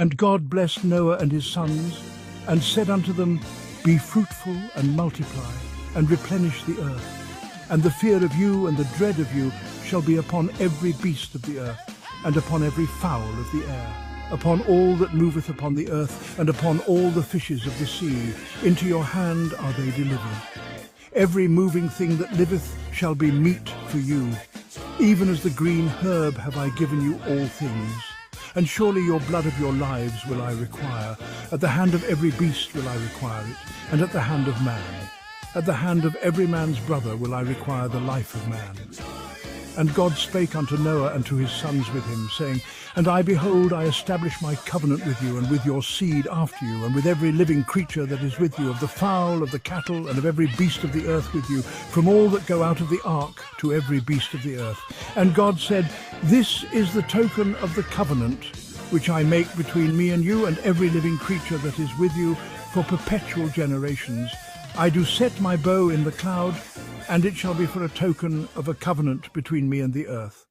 And God blessed Noah and his sons, and said unto them, Be fruitful and multiply, and replenish the earth. And the fear of you and the dread of you shall be upon every beast of the earth, and upon every fowl of the air, upon all that moveth upon the earth, and upon all the fishes of the sea. Into your hand are they delivered. Every moving thing that liveth shall be meat for you. Even as the green herb have I given you all things. And surely your blood of your lives will I require. At the hand of every beast will I require it, and at the hand of man. At the hand of every man's brother will I require the life of man. And God spake unto Noah and to his sons with him, saying, And I, behold, I establish my covenant with you, and with your seed after you, and with every living creature that is with you, of the fowl, of the cattle, and of every beast of the earth with you, from all that go out of the ark to every beast of the earth. And God said, This is the token of the covenant which I make between me and you, and every living creature that is with you, for perpetual generations. I do set my bow in the cloud, and it shall be for a token of a covenant between me and the earth.